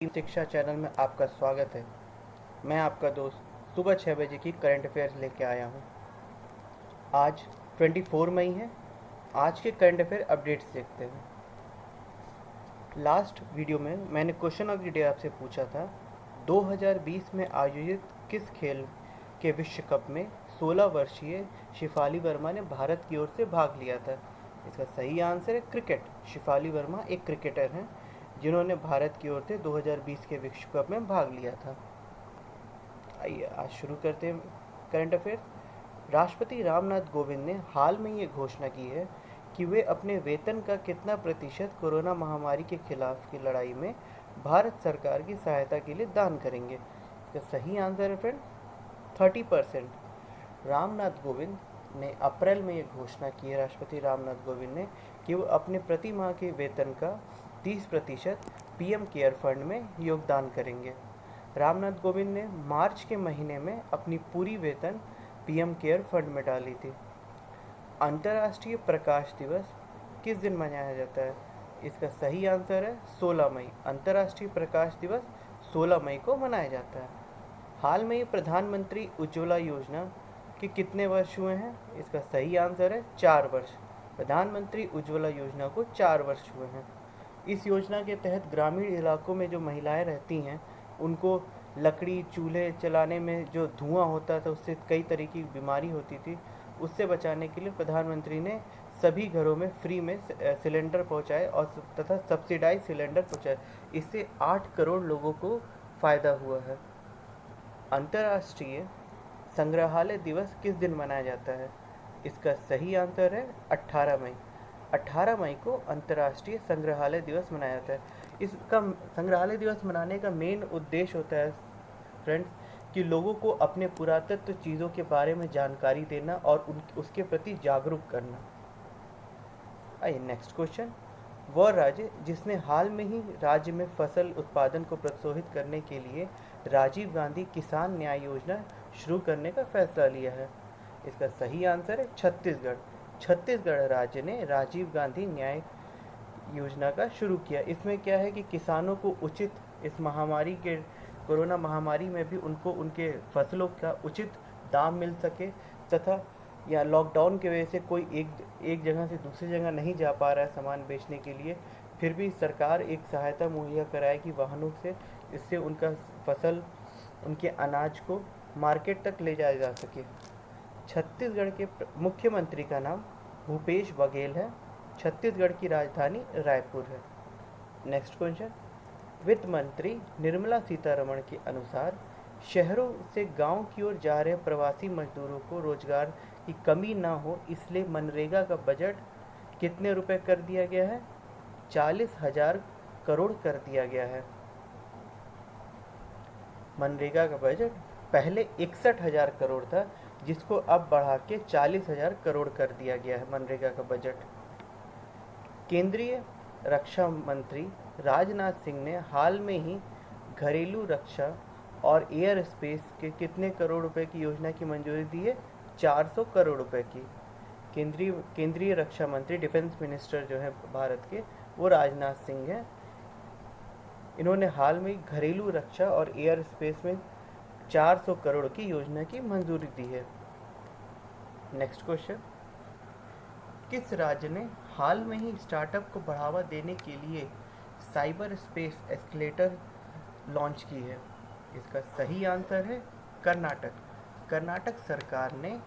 शिक्षा चैनल में आपका स्वागत है। मैं आपका दोस्त सुबह 6 बजे की करंट अफेयर्स लेके आया हूँ। आज 24 मई है। आज के करंट अफेयर अपडेट्स देखते हैं। लास्ट वीडियो में मैंने क्वेश्चन ऑफ द डे आपसे पूछा था, 2020 में आयोजित किस खेल के विश्व कप में 16 वर्षीय शिफाली वर्मा ने भारत की ओर से भाग लिया था। इसका सही आंसर है क्रिकेट। शिफाली वर्मा एक क्रिकेटर हैं जिन्होंने भारत की ओर से 2020 के विश्व कप में भाग लिया था। आइए आज शुरू करते हैं करंट अफेयर्स। राष्ट्रपति रामनाथ कोविंद ने हाल में ये घोषणा की है कि वे अपने वेतन का कितना प्रतिशत कोरोना महामारी के खिलाफ की लड़ाई में भारत सरकार की सहायता के लिए दान करेंगे। इसका सही आंसर है फ्रेंड 30%। रामनाथ कोविंद ने अप्रैल में ये घोषणा की है, राष्ट्रपति रामनाथ कोविंद ने, कि वो अपने प्रति माह के वेतन का 30% पीएम केयर फंड में योगदान करेंगे। रामनाथ कोविंद ने मार्च के महीने में अपनी पूरी वेतन पीएम केयर फंड में डाली थी। अंतर्राष्ट्रीय प्रकाश दिवस किस दिन मनाया जाता है? इसका सही आंसर है 16 मई। अंतर्राष्ट्रीय प्रकाश दिवस 16 मई को मनाया जाता है। हाल में ये प्रधानमंत्री उज्ज्वला योजना के कितने वर्ष हुए हैं? इसका सही आंसर है 4 वर्ष। प्रधानमंत्री उज्ज्वला योजना को 4 वर्ष हुए हैं। इस योजना के तहत ग्रामीण इलाकों में जो महिलाएं रहती हैं उनको लकड़ी चूल्हे चलाने में जो धुआं होता था उससे कई तरह की बीमारी होती थी, उससे बचाने के लिए प्रधानमंत्री ने सभी घरों में फ्री में सिलेंडर पहुंचाए और तथा सब्सिडाइज सिलेंडर पहुंचाए। इससे 8 करोड़ लोगों को फ़ायदा हुआ है। अंतर्राष्ट्रीय संग्रहालय दिवस किस दिन मनाया जाता है? इसका सही आंसर है 18 मई। 18 मई को अंतर्राष्ट्रीय संग्रहालय दिवस मनाया जाता है। इसका संग्रहालय दिवस मनाने का मेन उद्देश्य होता है फ्रेंड्स कि लोगों को अपने पुरातत्व चीज़ों के बारे में जानकारी देना और उसके प्रति जागरूक करना। आइए नेक्स्ट क्वेश्चन। वह राज्य जिसने हाल में ही राज्य में फसल उत्पादन को प्रोत्साहित करने के लिए राजीव गांधी किसान न्याय योजना शुरू करने का फैसला लिया है? इसका सही आंसर है छत्तीसगढ़। छत्तीसगढ़ राज्य ने राजीव गांधी न्याय योजना का शुरू किया। इसमें क्या है कि किसानों को उचित इस महामारी के कोरोना महामारी में भी उनको उनके फसलों का उचित दाम मिल सके, तथा या लॉकडाउन की वजह से कोई एक जगह से दूसरी जगह नहीं जा पा रहा है सामान बेचने के लिए, फिर भी सरकार एक सहायता मुहैया कराएगी वाहनों से, इससे उनका फसल उनके अनाज को मार्केट तक ले जाया जा सके। छत्तीसगढ़ के मुख्यमंत्री का नाम भूपेश बघेल है। छत्तीसगढ़ की राजधानी रायपुर है। Next question. वित्त मंत्री निर्मला सीतारमण के अनुसार शहरों से गांव की ओर जा रहे प्रवासी मजदूरों को रोजगार की कमी ना हो इसलिए मनरेगा का बजट कितने रुपए कर दिया गया है? 40,000 करोड़ कर दिया गया है। मनरेगा का बजट पहले 61,000 करोड़ था, जिसको अब बढ़ा के 40,000 करोड़ कर दिया गया है मनरेगा का बजट। केंद्रीय रक्षा मंत्री राजनाथ सिंह ने हाल में ही घरेलू रक्षा और एयर स्पेस के कितने करोड़ रुपए की योजना की मंजूरी दी है? 400 करोड़ रुपए की। केंद्रीय रक्षा मंत्री डिफेंस मिनिस्टर जो है भारत के, वो राजनाथ सिंह हैं। इन्होंने हाल में घरेलू रक्षा और एयर स्पेस में 400 करोड़ की योजना की मंजूरी दी है। Next question. किस राज्य ने हाल में ही स्टार्टअप को बढ़ावा देने के लिए साइबर स्पेस एस्केलेटर लॉन्च की है? इसका सही आंसर है कर्नाटक। कर्नाटक सरकार ने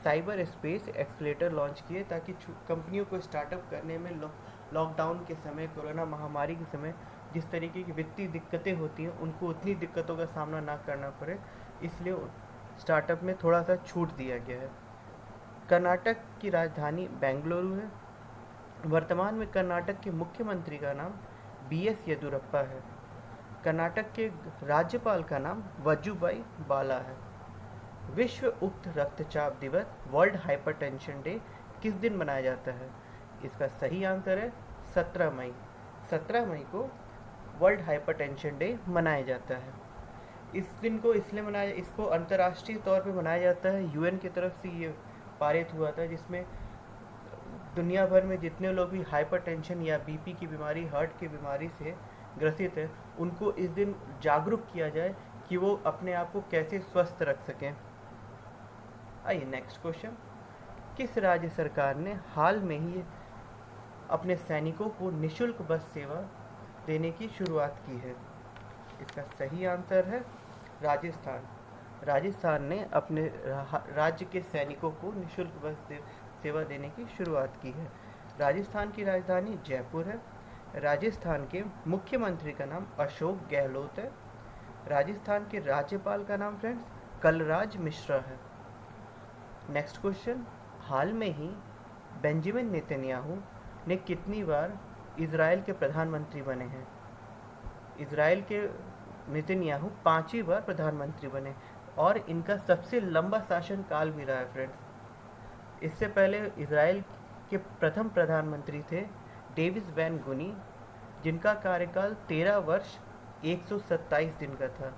साइबर स्पेस एक्सलेटर लॉन्च किए ताकि कंपनियों को स्टार्टअप करने में लॉकडाउन के समय, कोरोना महामारी के समय जिस तरीके की वित्तीय दिक्कतें होती हैं उनको उतनी दिक्कतों का सामना ना करना पड़े, इसलिए स्टार्टअप में थोड़ा सा छूट दिया गया है। कर्नाटक की राजधानी बेंगलुरु है। वर्तमान में कर्नाटक के मुख्यमंत्री का नाम BS येदियुरप्पा है। कर्नाटक के राज्यपाल का नाम वजुभाई वाला है। विश्व उच्च रक्तचाप दिवस, वर्ल्ड हाइपरटेंशन डे, किस दिन मनाया जाता है? इसका सही आंसर है 17 मई। 17 मई को वर्ल्ड हाइपरटेंशन डे मनाया जाता है। इस दिन को इसलिए इसको अंतर्राष्ट्रीय तौर पे मनाया जाता है। UN की तरफ से ये पारित हुआ था, जिसमें दुनिया भर में जितने लोग भी हाइपरटेंशन या BP की बीमारी, हार्ट की बीमारी से ग्रसित है उनको इस दिन जागरूक किया जाए कि वो अपने आप को कैसे स्वस्थ रख सकें। आइए नेक्स्ट क्वेश्चन, किस राज्य सरकार ने हाल में ही अपने सैनिकों को निःशुल्क बस सेवा देने की शुरुआत की है? इसका सही आंसर है राजस्थान। राजस्थान ने अपने राज्य के सैनिकों को निःशुल्क बस सेवा देने की शुरुआत की है। राजस्थान की राजधानी जयपुर है। राजस्थान के मुख्यमंत्री का नाम अशोक गहलोत है। राजस्थान के राज्यपाल का नाम फ्रेंड्स कलराज मिश्रा है। नेक्स्ट क्वेश्चन, हाल में ही बेंजामिन नेतन्याहू ने कितनी बार इजराइल के प्रधानमंत्री बने हैं? इजराइल के नेतन्याहू 5वीं बार प्रधानमंत्री बने और इनका सबसे लंबा शासनकाल भी रहा है फ्रेंड्स। इससे पहले इजराइल के प्रथम प्रधानमंत्री थे डेविस वैन गुनी, जिनका कार्यकाल 13 वर्ष 127 दिन का था।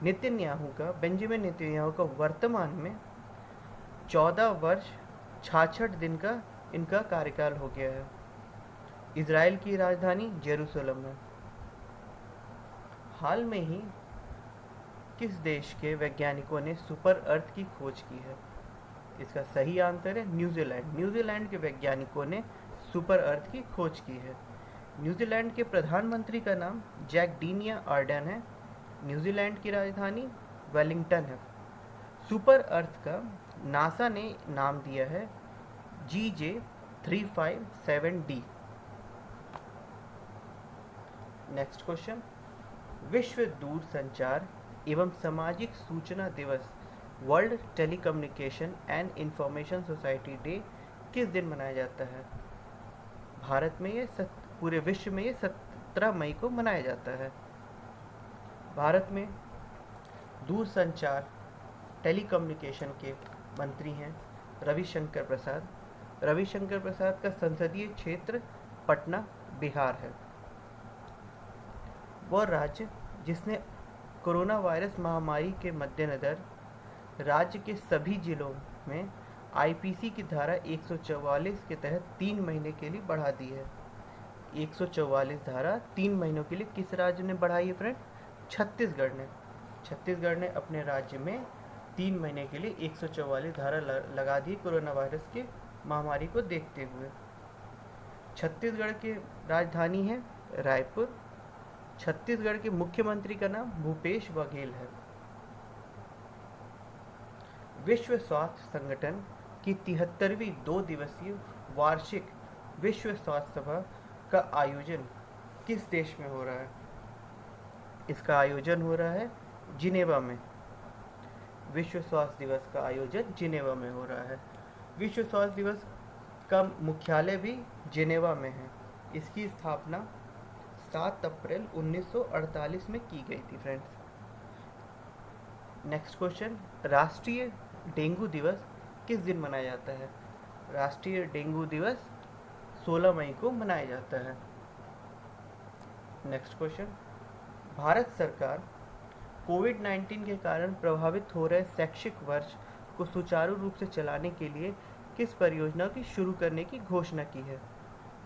बेंजामिन नेतन्याहू का वर्तमान में 14 वर्ष 66 दिन का इनका कार्यकाल हो गया है। इजराइल की राजधानी जेरूसलम है। हाल में ही किस देश के वैज्ञानिकों ने सुपर अर्थ की खोज की है? इसका सही आंसर है न्यूजीलैंड। न्यूजीलैंड के वैज्ञानिकों ने सुपर अर्थ की खोज की है। न्यूजीलैंड के प्रधानमंत्री का नाम जैकडिनिया आर्डन है। न्यूजीलैंड की राजधानी वेलिंगटन है। सुपर अर्थ का नासा ने नाम दिया है GJ357D। नेक्स्ट क्वेश्चन, विश्व दूरसंचार एवं सामाजिक सूचना दिवस world telecommunication and information society day किस दिन मनाया जाता है? भारत में ये पूरे विश्व में ये 17 मई को मनाया जाता है। भारत में दूरसंचार टेलीकम्युनिकेशन के मंत्री हैं रविशंकर प्रसाद। रविशंकर प्रसाद का संसदीय क्षेत्र पटना बिहार है। वह राज्य जिसने कोरोना वायरस महामारी के मद्देनज़र राज्य के सभी जिलों में आईपीसी की धारा 144 के तहत 3 महीने के लिए बढ़ा दी है। 144 धारा 3 महीनों के लिए किस राज्य ने बढ़ाई है फ्रेंड? छत्तीसगढ़ ने। छत्तीसगढ़ ने अपने राज्य में 3 महीने के लिए 144 धारा लगा दी कोरोना वायरस के महामारी को देखते हुए। छत्तीसगढ़ की राजधानी है रायपुर। छत्तीसगढ़ के मुख्यमंत्री का नाम भूपेश बघेल है। विश्व स्वास्थ्य संगठन की 73वीं 2 दिवसीय वार्षिक विश्व स्वास्थ्य सभा का आयोजन किस देश में हो रहा है? इसका आयोजन हो रहा है जिनेवा में। विश्व स्वास्थ्य दिवस का आयोजन जिनेवा में हो रहा है। विश्व स्वास्थ्य दिवस का मुख्यालय भी जिनेवा में है। इसकी स्थापना 7 अप्रैल 1948 में की गई थी फ्रेंड्स। नेक्स्ट क्वेश्चन, राष्ट्रीय डेंगू दिवस किस दिन मनाया जाता है? राष्ट्रीय डेंगू दिवस 16 मई को मनाया जाता है। नेक्स्ट क्वेश्चन, भारत सरकार कोविड-19 के कारण प्रभावित हो रहे शैक्षिक वर्ष को सुचारू रूप से चलाने के लिए किस परियोजना की शुरू करने की घोषणा की है?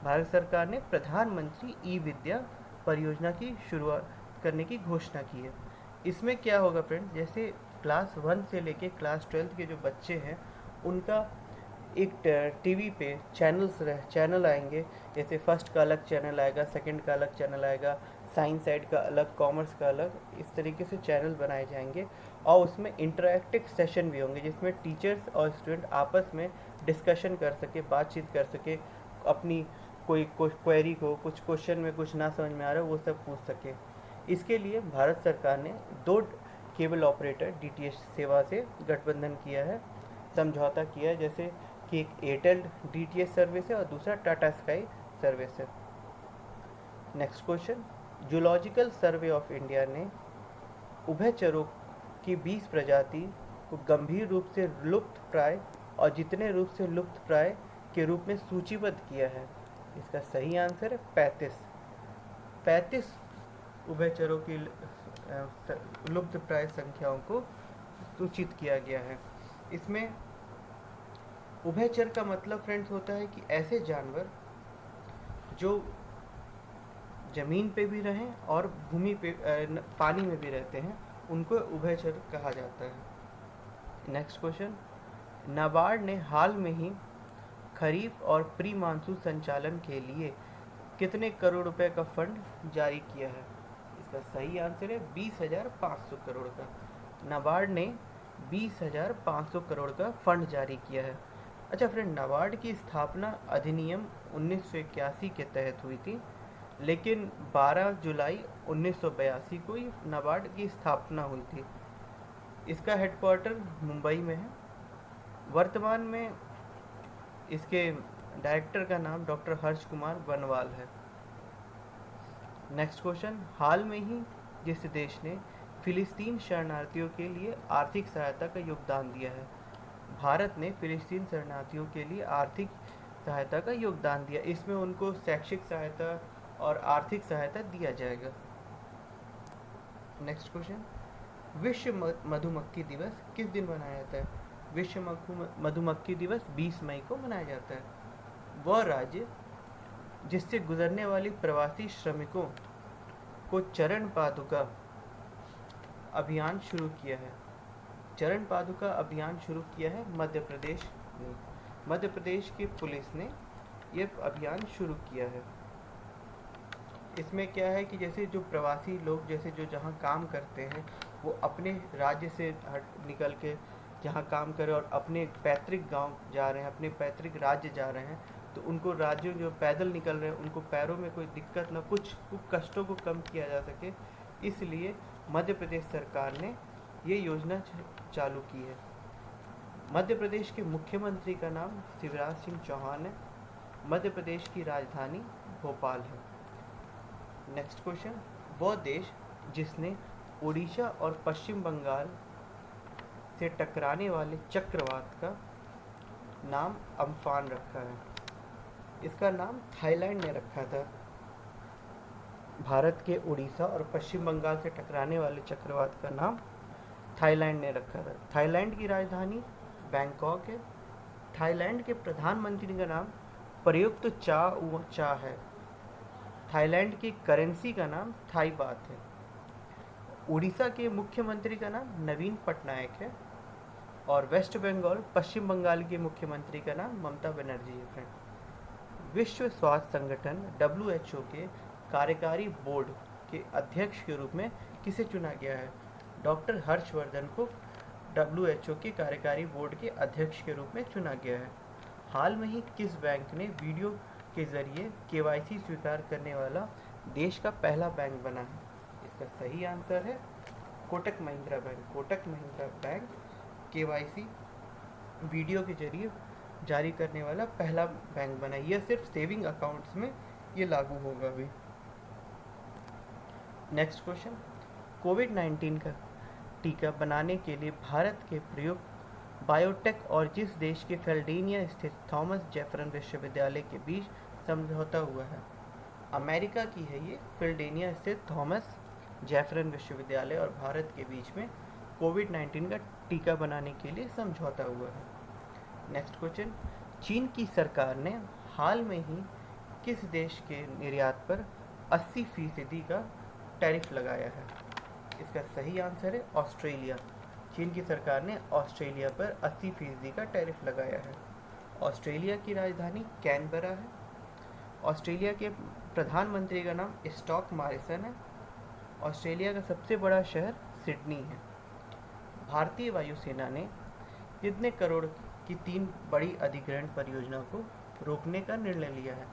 भारत सरकार ने प्रधानमंत्री ई-विद्या परियोजना की शुरुआत करने की घोषणा की है। इसमें क्या होगा फ्रेंड, जैसे क्लास 1 से लेके क्लास 12 के जो बच्चे हैं उनका एक टीवी पे चैनल आएंगे। जैसे फर्स्ट का अलग चैनल आएगा, सेकंड का अलग चैनल आएगा, साइंस साइड का अलग, कॉमर्स का अलग, इस तरीके से चैनल बनाए जाएंगे। और उसमें इंटरैक्टिव सेशन भी होंगे जिसमें टीचर्स और स्टूडेंट आपस में डिस्कशन कर सके, बातचीत कर सके, अपनी कोई क्वेरी को, कुछ क्वेश्चन में कुछ ना समझ में आ रहा है वो सब पूछ सके। इसके लिए भारत सरकार ने 2 केबल ऑपरेटर डीटीएच सेवा से गठबंधन किया है, समझौता किया है, जैसे कि एक एयरटेल डीटीएच सर्विस है और दूसरा टाटा स्काई सर्विस है। Next question, zoological survey of India ने उभयचरों की 20 प्रजाति को गंभीर रूप से लुप्त प्राय और जितने रूप से लुप्त प्राय के रूप में सूचीबद्ध किया है। इसका सही आंसर है 35 उभयचरों की लुप्त प्राय संख्याओं को सूचित किया गया है। इसमें उभयचर का मतलब फ्रेंड्स होता है कि ऐसे जानवर जो ज़मीन पे भी रहें और भूमि पे पानी में भी रहते हैं, उनको उभयचर कहा जाता है। नेक्स्ट क्वेश्चन, नाबार्ड ने हाल में ही खरीफ और प्री मानसून संचालन के लिए कितने करोड़ रुपए का फंड जारी किया है? इसका सही आंसर है 20,500 करोड़ का। नाबार्ड ने 20,500 करोड़ का फंड जारी किया है। अच्छा फ्रेंड, नाबार्ड की स्थापना अधिनियम 1981 के तहत हुई थी, लेकिन 12 जुलाई 1982 को ही नाबार्ड की स्थापना हुई थी। इसका हेडक्वार्टर मुंबई में है। वर्तमान में इसके डायरेक्टर का नाम डॉक्टर हर्ष कुमार बनवाल है। नेक्स्ट क्वेश्चन, हाल में ही जिस देश ने फिलिस्तीन शरणार्थियों के लिए आर्थिक सहायता का योगदान दिया है? भारत ने फिलिस्तीन शरणार्थियों के लिए आर्थिक सहायता का योगदान दिया। इसमें उनको शैक्षिक सहायता और आर्थिक सहायता दिया जाएगा। नेक्स्ट क्वेश्चन, विश्व मधुमक्खी दिवस किस दिन मनाया जाता है? विश्व मधुमक्खी दिवस 20 मई को मनाया जाता है। वह राज्य जिससे गुजरने वाली प्रवासी श्रमिकों को चरण पादुका अभियान शुरू किया है। चरण पादुका अभियान शुरू किया है मध्य प्रदेश ने। मध्य प्रदेश की पुलिस ने यह अभियान शुरू किया है। इसमें क्या है कि जैसे जो प्रवासी लोग जैसे जो जहाँ काम करते हैं वो अपने राज्य से निकल के जहाँ काम करें और अपने पैतृक गांव जा रहे हैं, अपने पैतृक राज्य जा रहे हैं, तो उनको राज्यों जो पैदल निकल रहे हैं उनको पैरों में कोई दिक्कत ना, कुछ कष्टों को कम किया जा सके, इसलिए मध्य प्रदेश सरकार ने ये योजना चालू की है। मध्य प्रदेश के मुख्यमंत्री का नाम शिवराज सिंह चौहान है। मध्य प्रदेश की राजधानी भोपाल है। नेक्स्ट क्वेश्चन, वह देश जिसने उड़ीसा और पश्चिम बंगाल से टकराने वाले चक्रवात का नाम अम्फान रखा है? इसका नाम थाईलैंड ने रखा था। भारत के उड़ीसा और पश्चिम बंगाल से टकराने वाले चक्रवात का नाम थाईलैंड ने रखा था। थाईलैंड की राजधानी बैंकॉक है। थाईलैंड के प्रधानमंत्री का नाम प्रयुक्त चा है। थाईलैंड की करेंसी का नाम थाई बात है। उड़ीसा के मुख्यमंत्री का नाम नवीन पटनायक है और वेस्ट बंगाल पश्चिम बंगाल के मुख्यमंत्री का नाम ममता बनर्जी है। फ्रेंड, विश्व स्वास्थ्य संगठन WHO के कार्यकारी बोर्ड के अध्यक्ष के रूप में किसे चुना गया है? डॉक्टर हर्षवर्धन को WHO के कार्यकारी बोर्ड के अध्यक्ष के रूप में चुना गया है। हाल में ही किस बैंक ने वीडियो के जरिए KYC स्वीकार करने वाला देश का पहला बैंक बना है? इसका सही आंसर है Kotak Mahindra bank. Kotak Mahindra bank KYC video के जरिए जारी करने वाला पहला बैंक बना। यह सिर्फ सेविंग अकाउंट्स में ये लागू होगा अभी। नेक्स्ट क्वेश्चन, कोविड-19 का टीका बनाने के लिए भारत के प्रयुक्त बायोटेक और जिस देश के फिलाडेल्फिया स्थित थॉमस जेफरसन विश्वविद्यालय के बीच समझौता हुआ है? अमेरिका की है ये, फिलाडेल्फिया स्थित थॉमस जेफरसन विश्वविद्यालय और भारत के बीच में कोविड-19 का टीका बनाने के लिए समझौता हुआ है। नेक्स्ट क्वेश्चन, चीन की सरकार ने हाल में ही किस देश के निर्यात पर 80% का टैरिफ लगाया है? इसका सही आंसर है ऑस्ट्रेलिया। चीन की सरकार ने ऑस्ट्रेलिया पर 80% का टैरिफ लगाया है। ऑस्ट्रेलिया की राजधानी कैनबरा है। ऑस्ट्रेलिया के प्रधानमंत्री का नाम स्कॉट मॉरिसन है। ऑस्ट्रेलिया का सबसे बड़ा शहर सिडनी है। भारतीय वायुसेना ने कितने करोड़ की 3 बड़ी अधिग्रहण परियोजना को रोकने का निर्णय लिया है?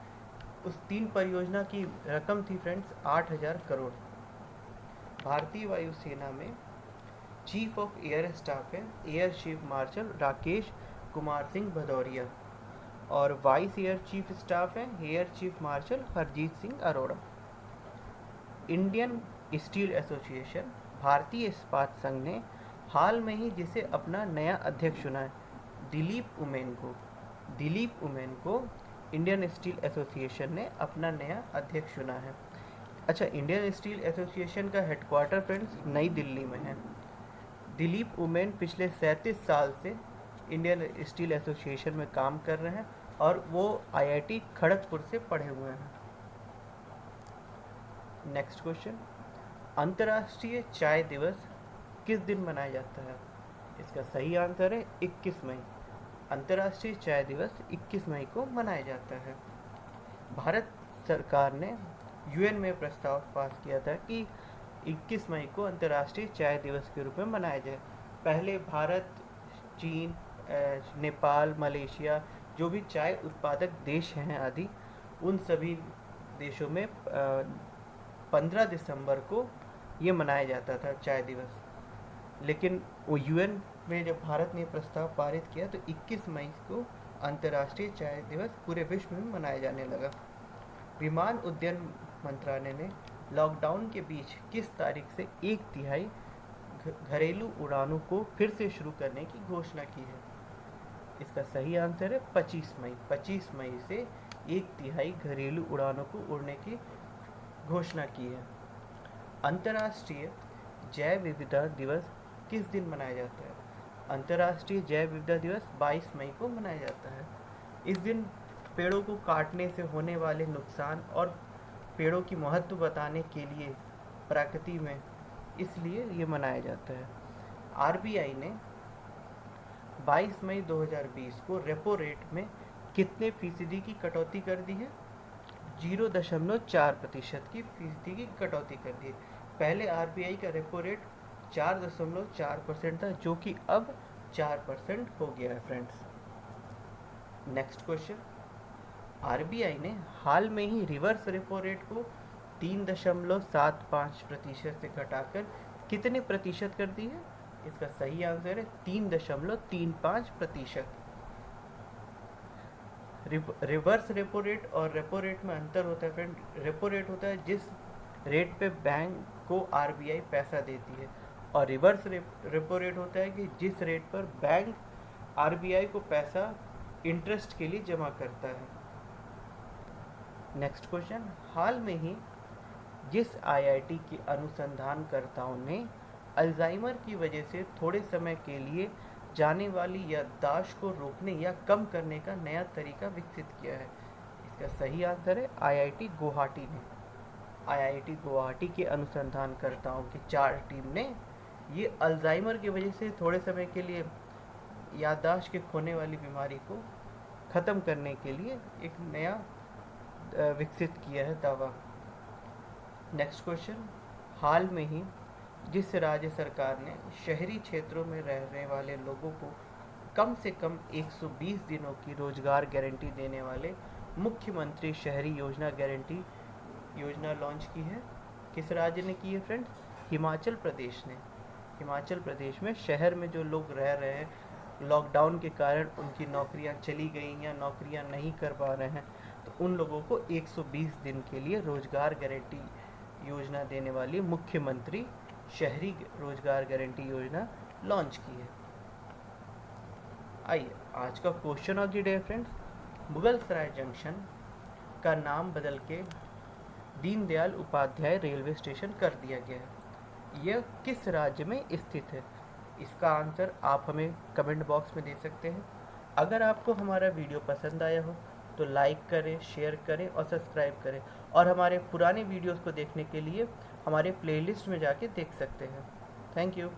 उस 3 परियोजना की रकम थी फ्रेंड्स 8,000 करोड़। भारतीय वायुसेना में चीफ ऑफ एयर स्टाफ है air chief marshal Rakesh Kumar Singh Bhadauria और वाइस एयर चीफ स्टाफ है air chief marshal Harjeet Singh Arora. Indian steel association भारतीय इस्पात संघ ने हाल में ही जिसे अपना नया अध्यक्ष चुना है, दिलीप उमेन को इंडियन स्टील एसोसिएशन ने अपना नया अध्यक्ष चुना है। अच्छा, इंडियन स्टील एसोसिएशन का हेडक्वार्टर फ्रेंड्स नई दिल्ली में है। दिलीप उमेन पिछले 37 साल से इंडियन स्टील एसोसिएशन में काम कर रहे हैं और वो IIT खड़गपुर से पढ़े हुए हैं। नेक्स्ट क्वेश्चन, अंतर्राष्ट्रीय चाय दिवस किस दिन मनाया जाता है? इसका सही आंसर है 21 मई। अंतर्राष्ट्रीय चाय दिवस 21 मई को मनाया जाता है। भारत सरकार ने यूएन में प्रस्ताव पास किया था कि 21 मई को अंतर्राष्ट्रीय चाय दिवस के रूप में मनाया जाए। पहले भारत, चीन, नेपाल, मलेशिया, जो भी चाय उत्पादक देश हैं आदि, उन सभी देशों में 15 दिसंबर को ये मनाया जाता था चाय दिवस। लेकिन वो यूएन में जब भारत ने प्रस्ताव पारित किया तो 21 मई को अंतर्राष्ट्रीय चाय दिवस पूरे विश्व में मनाया जाने लगा। विमान उड्डयन मंत्रालय ने लॉकडाउन के बीच किस तारीख से 1/3 घरेलू उड़ानों को फिर से शुरू करने की घोषणा की है? इसका सही आंसर है 25 मई। 25 मई से 1/3 घरेलू उड़ानों को उड़ने की घोषणा की है। अंतर्राष्ट्रीय जैव विविधता दिवस किस दिन मनाया जाता है? अंतर्राष्ट्रीय जैव विविधता दिवस 22 मई को मनाया जाता है। इस दिन पेड़ों को काटने से होने वाले नुकसान और पेड़ों की महत्व बताने के लिए प्रकृति में, इसलिए ये मनाया जाता है। आरबीआई ने 22 मई 2020 को रेपो रेट में कितने फीसदी की कटौती कर दी है? 0.4% की फीसदी की कटौती कर दी है। पहले आरबीआई का रेपो रेट 4.4% था, जो कि अब 4% हो गया है फ्रेंड्स। नेक्स्ट क्वेश्चन, आरबीआई ने हाल में ही रिवर्स रेपो रेट को 3.75% से घटाकर कितने प्रतिशत कर दी है? इसका सही आंसर है 3.35%। रिवर्स रेपो रेट और रेपो रेट में अंतर होता है फ्रेंड। रेपो रेट होता है जिस रेट पे बैंक को आरबीआई पैसा देती है, और रिवर्स रेपो रेट होता है कि जिस रेट पर बैंक आरबीआई को पैसा इंटरेस्ट के लिए जमा करता है। नेक्स्ट क्वेश्चन, हाल में ही जिस आईआईटी के अनुसंधानकर्ताओं ने अल्जाइमर की वजह से थोड़े समय के लिए जाने वाली याददाश्त को रोकने या कम करने का नया तरीका विकसित किया है? इसका सही आंसर है आईआईटी गुवाहाटी ने। आईआईटी गुवाहाटी के अनुसंधानकर्ताओं की 4 टीम ने ये अल्जाइमर की वजह से थोड़े समय के लिए याददाश्त के खोने वाली बीमारी को ख़त्म करने के लिए एक नया विकसित किया है दावा। नेक्स्ट क्वेश्चन, हाल में ही जिस राज्य सरकार ने शहरी क्षेत्रों में रहने वाले लोगों को कम से कम 120 दिनों की रोजगार गारंटी देने वाले मुख्यमंत्री शहरी योजना गारंटी योजना लॉन्च की है? किस राज्य ने की है फ्रेंड्स? हिमाचल प्रदेश ने। हिमाचल प्रदेश में शहर में जो लोग रह रहे हैं, लॉकडाउन के कारण उनकी नौकरियां चली गई या नौकरियां नहीं कर पा रहे हैं, तो उन लोगों को 120 दिन के लिए रोजगार गारंटी योजना देने वाली मुख्यमंत्री शहरी रोजगार गारंटी योजना लॉन्च की है। आइए आज का question of the day friends, Mughal Sarai junction का नाम बदल के दीनदयाल उपाध्याय रेलवे स्टेशन कर दिया गया है। यह किस राज्य में स्थित है? इसका आंसर आप हमें कमेंट बॉक्स में दे सकते हैं। अगर आपको हमारा वीडियो पसंद आया हो तो लाइक करें, शेयर करें और सब्सक्राइब करें, और हमारे पुराने वीडियोस को देखने के लिए हमारे प्लेलिस्ट में जाके देख सकते हैं। Thank you.